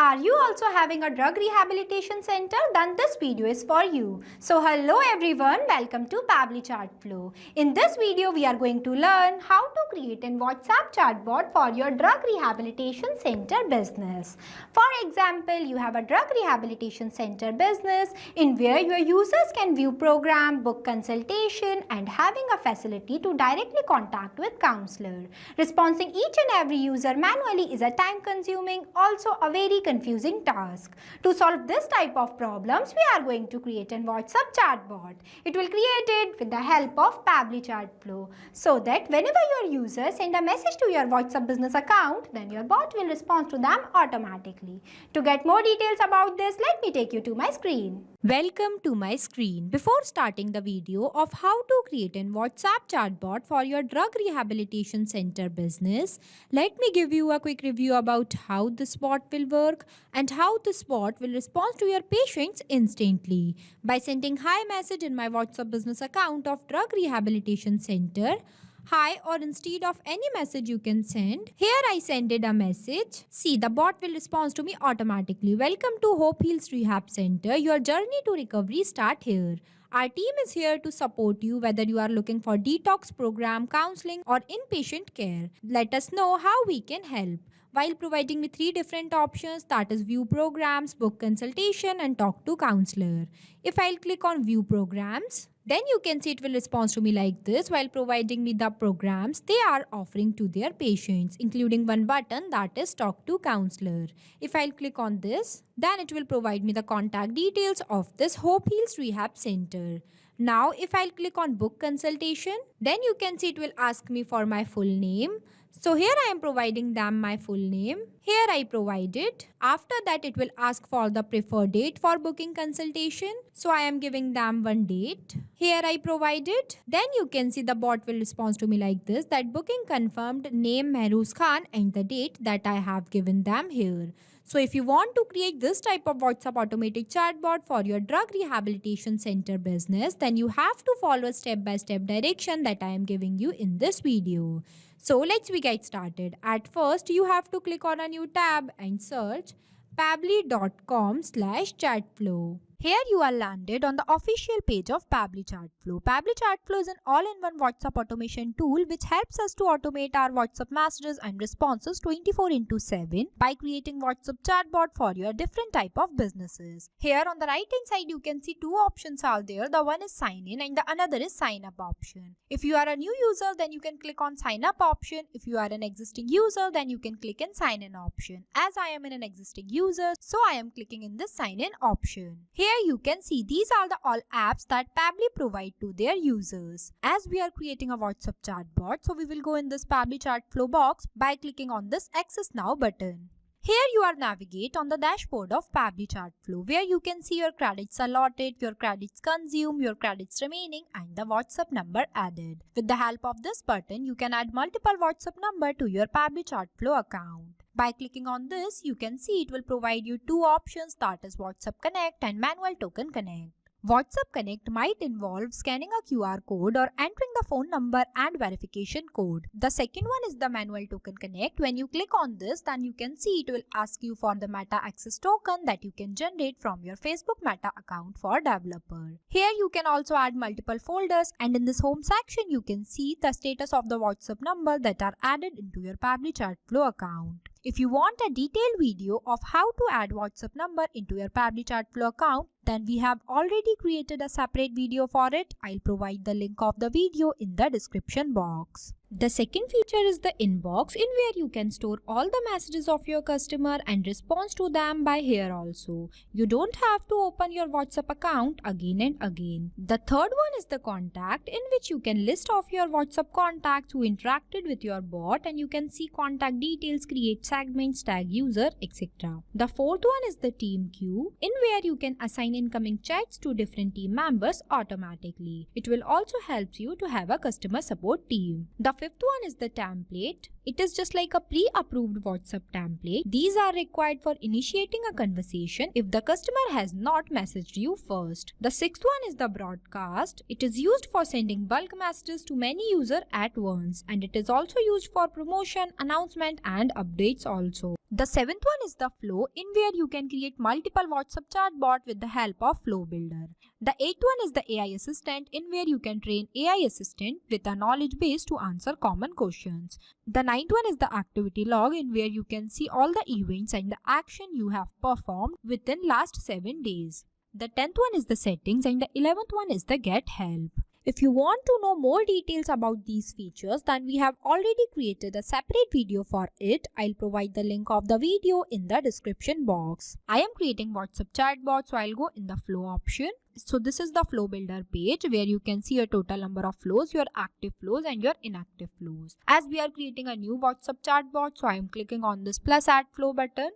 Are you also having a drug rehabilitation center? Then this video is for you. So hello everyone, welcome to Pabbly Chatflow. In this video, we are going to learn how to create a WhatsApp chatbot for your drug rehabilitation center business. For example, you have a drug rehabilitation center business in where your users can view program, book consultation and having a facility to directly contact with counselor. Responding each and every user manually is a time consuming, also a very confusing task. To solve this type of problems, we are going to create a WhatsApp chatbot. It will create it with the help of Pabbly Chatflow, so that whenever your users send a message to your WhatsApp business account, then your bot will respond to them automatically. To get more details about this, let me take you to my screen. Welcome to my screen. Before starting the video of how to create a WhatsApp chatbot for your drug rehabilitation center business, let me give you a quick review about how this bot will work and how this bot will respond to your patients instantly. By sending hi message in my WhatsApp business account of drug rehabilitation center, hi, or instead of any message you can send, here I sended a message. See, the bot will respond to me automatically. Welcome to Hope Heals Rehab Center. Your journey to recovery start here. Our team is here to support you whether you are looking for detox program, counseling or inpatient care. Let us know how we can help. While providing me 3 different options, that is view programs, book consultation and talk to counselor. If I'll click on view programs, then you can see it will respond to me like this while providing me the programs they are offering to their patients, including one button that is talk to counselor. If I'll click on this, then it will provide me the contact details of this Hope Heals Rehab Center. Now if I'll click on book consultation, then you can see it will ask me for my full name. So here I am providing them my full name. Here I provide it. After that it will ask for the preferred date for booking consultation. So I am giving them one date. Here I provide it. Then you can see the bot will respond to me like this, that booking confirmed, name Mehruz Khan and the date that I have given them here. So if you want to create this type of WhatsApp automated chatbot for your drug rehabilitation center business, then you have to follow a step-by-step direction that I am giving you in this video. So let's get started. At first, you have to click on a new tab and search pabbly.com/chatflow. Here you are landed on the official page of Pabbly Chatflow. Pabbly Chatflow is an all-in-one WhatsApp automation tool which helps us to automate our WhatsApp messages and responses 24/7 by creating WhatsApp chatbot for your different type of businesses. Here on the right-hand side you can see 2 options are there. The one is sign in and the another is sign up option. If you are a new user, then you can click on sign up option. If you are an existing user, then you can click in sign in option. As I am an existing user, so I am clicking in this sign in option. Here you can see these are the all apps that Pabbly provide to their users. As we are creating a WhatsApp chatbot, so we will go in this Pabbly Chatflow box by clicking on this Access Now button. Here you are navigate on the dashboard of Pabbly Chatflow where you can see your credits allotted, your credits consumed, your credits remaining and the WhatsApp number added. With the help of this button, you can add multiple WhatsApp number to your Pabbly Chatflow account. By clicking on this, you can see it will provide you 2 options, that is WhatsApp Connect and Manual Token Connect. WhatsApp Connect might involve scanning a QR code or entering the phone number and verification code. The second one is the Manual Token Connect. When you click on this, then you can see it will ask you for the Meta Access token that you can generate from your Facebook Meta account for developer. Here you can also add multiple folders and in this home section you can see the status of the WhatsApp number that are added into your Pabbly Chatflow account. If you want a detailed video of how to add WhatsApp number into your Pabbly Chatflow account, then we have already created a separate video for it. I'll provide the link of the video in the description box. The second feature is the inbox, in where you can store all the messages of your customer and respond to them by here also. You don't have to open your WhatsApp account again and again. The third one is the contact, in which you can list off your WhatsApp contacts who interacted with your bot and you can see contact details, create segments, tag user, etc. The fourth one is the team queue, in where you can assign incoming chats to different team members automatically. It will also help you to have a customer support team. The fifth one is the template. It is just like a pre-approved WhatsApp template. These are required for initiating a conversation if the customer has not messaged you first. The sixth one is the broadcast. It is used for sending bulk messages to many users at once, and it is also used for promotion, announcement and updates also. The seventh one is the flow, in where you can create multiple WhatsApp chatbot with the help of Flow Builder. The eighth one is the AI assistant, in where you can train AI assistant with a knowledge base to answer common questions. The ninth one is the activity log, in where you can see all the events and the action you have performed within last 7 days. The 10th one is the settings and the 11th one is the get help. If you want to know more details about these features, then we have already created a separate video for it. I'll provide the link of the video in the description box. I am creating WhatsApp chatbot, so I'll go in the flow option. So this is the flow builder page where you can see a total number of flows, your active flows and your inactive flows. As we are creating a new WhatsApp chatbot, so I am clicking on this plus add flow button.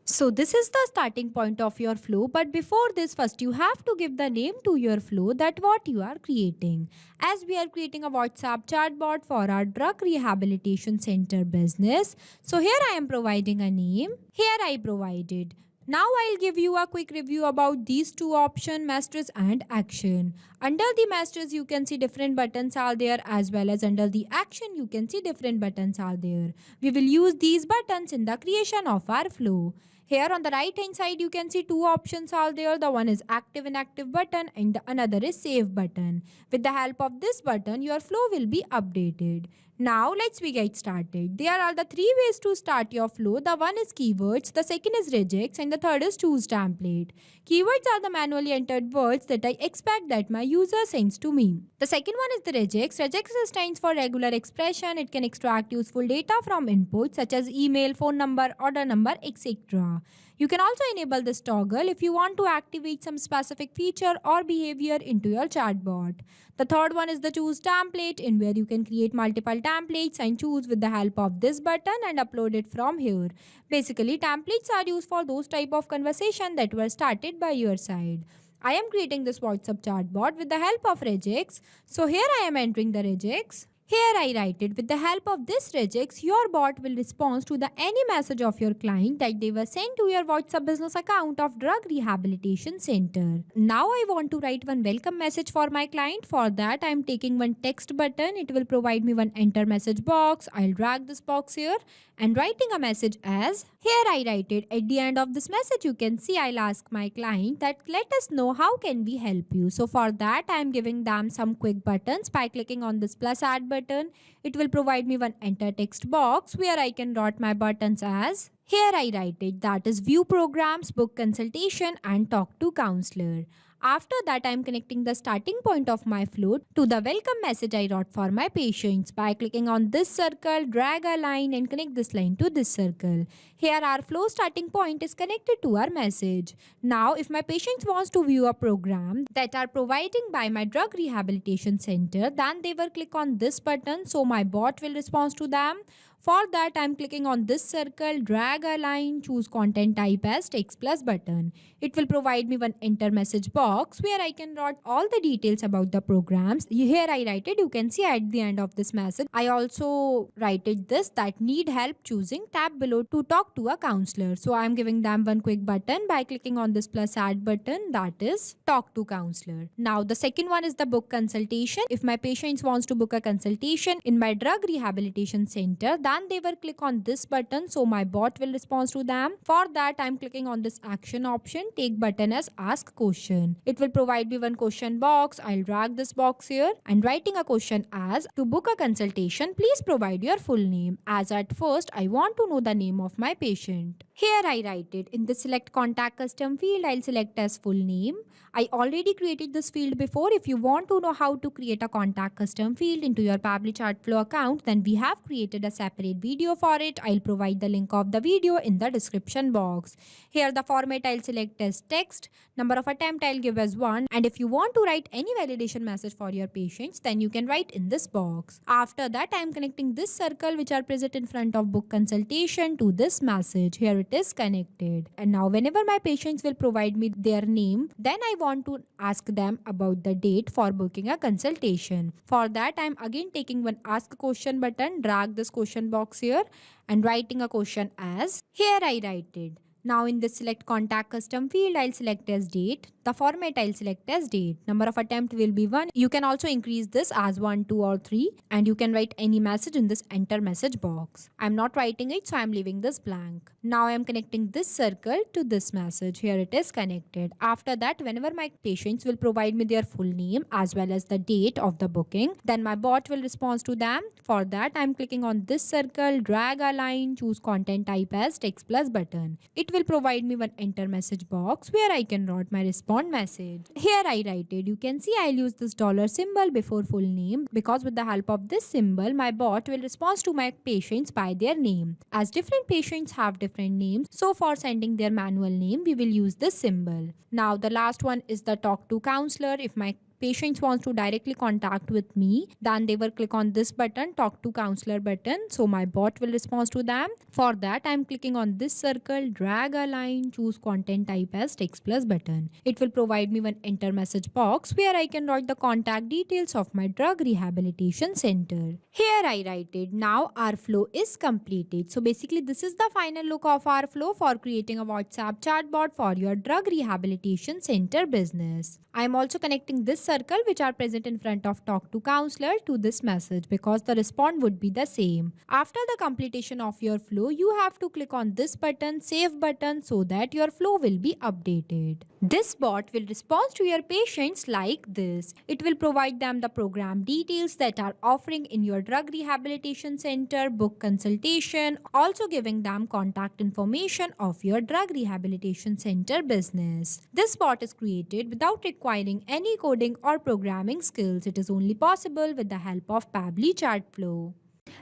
So this is the starting point of your flow, but before this, first you have to give the name to your flow, that what you are creating. As we are creating a WhatsApp chatbot for our drug rehabilitation center business, so here I am providing a name. Here I provided. Now I'll give you a quick review about these two options, messages and action. Under the messages you can see different buttons are there, as well as under the action you can see different buttons are there. We will use these buttons in the creation of our flow. Here on the right hand side you can see two options are there. The one is active inactive button and the another is save button. With the help of this button your flow will be updated. Now let's get started. There are the three ways to start your flow. The one is keywords, the second is regex and the third is choose template. Keywords are the manually entered words that I expect that my user sends to me. The second one is the regex. Regex stands for regular expression. It can extract useful data from inputs such as email, phone number, order number, etc. You can also enable this toggle if you want to activate some specific feature or behavior into your chatbot. The third one is the choose template, in where you can create multiple templates and choose with the help of this button and upload it from here. Basically, templates are used for those type of conversation that were started by your side. I am creating this WhatsApp chatbot with the help of regex. So here I am entering the regex. Here I write it. With the help of this regex, your bot will respond to the any message of your client that they were sent to your WhatsApp business account of Drug Rehabilitation Center. Now I want to write one welcome message for my client. For that I am taking one text button. It will provide me one enter message box. I'll drag this box here and writing a message as. Here I write it. At the end of this message you can see I'll ask my client that let us know how can we help you. So for that I am giving them some quick buttons. By clicking on this plus add button, it will provide me one enter text box where I can write my buttons as. Here I write it, that is view programs, book consultation and talk to counselor. After that I am connecting the starting point of my flow to the welcome message I wrote for my patients. By clicking on this circle, drag a line and connect this line to this circle. Here our flow starting point is connected to our message. Now if my patients wants to view a program that are providing by my drug rehabilitation center, then they will click on this button, so my bot will respond to them. For that I am clicking on this circle, drag a line, choose content type as text plus button. It will provide me one enter message box where I can write all the details about the programs. Here I write it, you can see at the end of this message. I also write it this, that need help choosing tab below to talk to a counselor. So I am giving them one quick button by clicking on this plus add button, that is talk to counselor. Now the second one is the book consultation. If my patients wants to book a consultation in my drug rehabilitation center, then they will click on this button, so my bot will respond to them. For that I am clicking on this action option, take button as ask question. It will provide me one question box. I'll drag this box here and writing a question as, to book a consultation please provide your full name. As at first I want to know the name of my patient. Here I write it. In the select contact custom field I'll select as full name. I already created this field before. If you want to know how to create a contact custom field into your Pabbly Chatflow account, then we have created a separate video for it. I'll provide the link of the video in the description box. Here the format I'll select as text, number of attempt I'll give as 1, and if you want to write any validation message for your patients, then you can write in this box. After that I am connecting this circle which are present in front of book consultation to this message. Here it is connected. And now whenever my patients will provide me their name, then I want to ask them about the date for booking a consultation. For that I am again taking one ask question button, drag this question box here and writing a question as. Here I write it, Now in this select contact custom field, I'll select as date. The format I'll select as date. Number of attempt will be 1. You can also increase this as 1, 2 or 3, and you can write any message in this enter message box. I'm not writing it, so I'm leaving this blank. Now I'm connecting this circle to this message. Here it is connected. After that, whenever my patients will provide me their full name as well as the date of the booking, then my bot will respond to them. For that, I'm clicking on this circle, drag a line, choose content type as text plus button. It will provide me one enter message box where I can write my respond message. Here I write it. You can see I'll use this dollar symbol before full name because with the help of this symbol, my bot will respond to my patients by their name. As different patients have different names, so for sending their manual name, we will use this symbol. Now the last one is the talk to counselor. If my patients wants to directly contact with me, then they will click on this button, talk to counselor button, so my bot will respond to them. For that, I'm clicking on this circle, drag a line, choose content type as text plus button. It will provide me one enter message box where I can write the contact details of my drug rehabilitation center. Here I write it. Now our flow is completed. So basically this is the final look of our flow for creating a WhatsApp chatbot for your drug rehabilitation center business. I am also connecting this circle which are present in front of talk to counselor to this message because the response would be the same. After the completion of your flow, you have to click on this button, save button, so that your flow will be updated. This bot will respond to your patients like this. It will provide them the program details that are offering in your drug rehabilitation center, book consultation, also giving them contact information of your drug rehabilitation center business. This bot is created without requiring any coding or programming skills. It is only possible with the help of Pabbly Chatflow.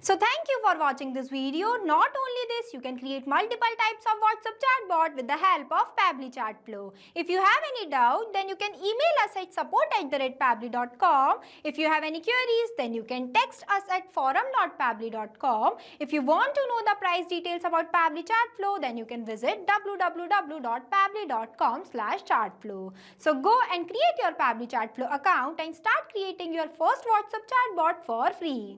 So thank you for watching this video. Not only this, you can create multiple types of WhatsApp chatbot with the help of Pabbly Chatflow. If you have any doubt, then you can email us at support@pabbly.com. If you have any queries, then you can text us at forum.pabbly.com. If you want to know the price details about Pabbly Chatflow, then you can visit www.pabbly.com/chatflow. So go and create your Pabbly Chatflow account and start creating your first WhatsApp chatbot for free.